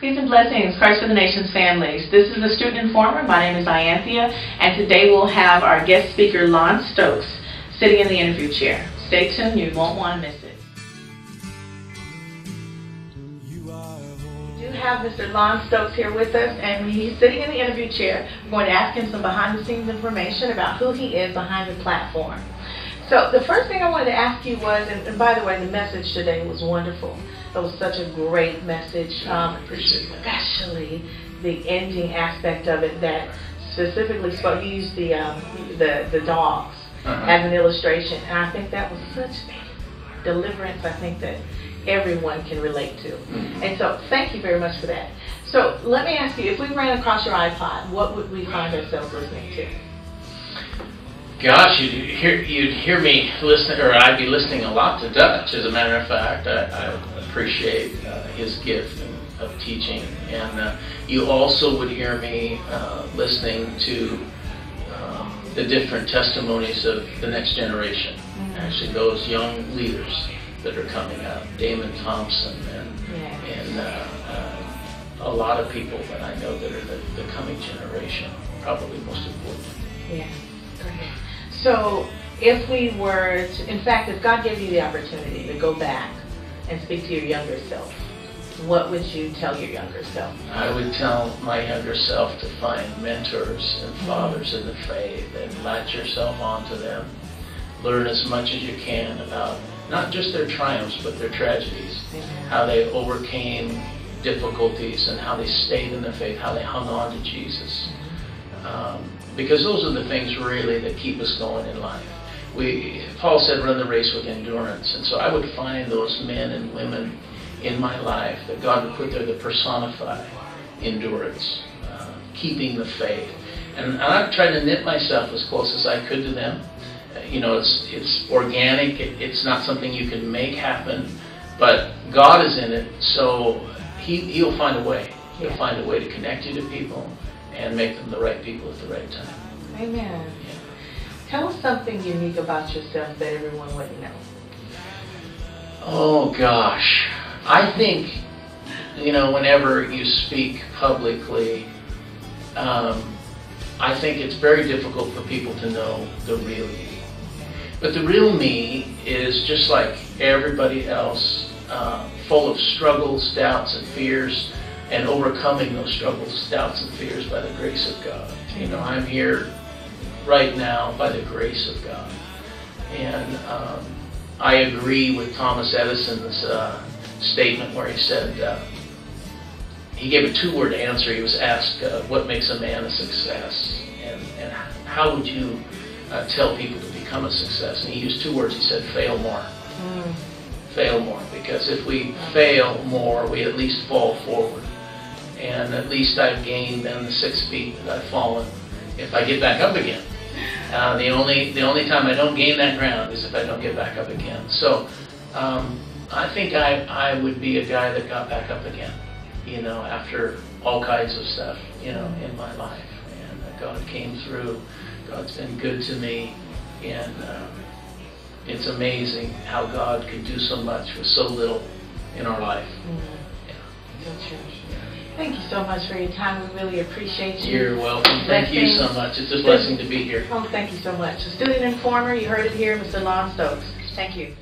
Peace and blessings, Christ for the Nations families. This is the Student Informer. My name is Ianthea, and today we'll have our guest speaker, Lon Stokes, sitting in the interview chair. Stay tuned, you won't want to miss it. We do have Mr. Lon Stokes here with us, and he's sitting in the interview chair. We're going to ask him some behind-the-scenes information about who he is behind the platform. So the first thing I wanted to ask you was, and by the way, the message today was wonderful. It was such a great message, especially the ending aspect of it that specifically spoke. You used the dogs as an illustration, and I think that was such a deliverance. I think that everyone can relate to, and so thank you very much for that. So let me ask you, if we ran across your iPod, what would we find ourselves listening to? Gosh, you'd hear me listen, or I'd be listening a lot to Dutch. As a matter of fact, I appreciate his gift of teaching, and you also would hear me listening to the different testimonies of the next generation. Actually, those young leaders that are coming up, Damon Thompson, and a lot of people that I know that are the coming generation, probably most important. Yeah, great. So if we were to, in fact, if God gave you the opportunity to go back and speak to your younger self, what would you tell your younger self? I would tell my younger self to find mentors and fathers in the faith and latch yourself onto them. Learn as much as you can about not just their triumphs but their tragedies, how they overcame difficulties and how they stayed in the faith, how they hung on to Jesus. Because those are the things really that keep us going in life. Paul said, run the race with endurance. And so I would find those men and women in my life that God would put there to personify endurance, keeping the faith. And I've tried to knit myself as close as I could to them. You know, it's organic. It's not something you can make happen. But God is in it, so He'll find a way. He'll find a way to connect you to people and make them the right people at the right time. Amen. Yeah. Tell us something unique about yourself that everyone wouldn't know. Oh gosh. I think, you know, whenever you speak publicly, I think it's very difficult for people to know the real you. But the real me is just like everybody else, full of struggles, doubts, and fears, and overcoming those struggles, doubts, and fears by the grace of God. You know, I'm here right now by the grace of God. And I agree with Thomas Edison's statement where he said, he gave a two-word answer. He was asked, what makes a man a success? And how would you tell people to become a success? And he used two words. He said, fail more. Fail more. Because if we fail more, we at least fall forward. And at least I've gained then the 6 feet that I've fallen if I get back up again. The only time I don't gain that ground is if I don't get back up again. So I think I would be a guy that got back up again, you know, after all kinds of stuff, you know, in my life. And God came through. God's been good to me. And it's amazing how God can do so much with so little in our life. Yeah. Thank you so much for your time. We really appreciate you. You're welcome. Thank you so much. It's a blessing to be here. Oh, thank you so much. The Student Informer, you heard it here, Mr. Lon Stokes. Thank you.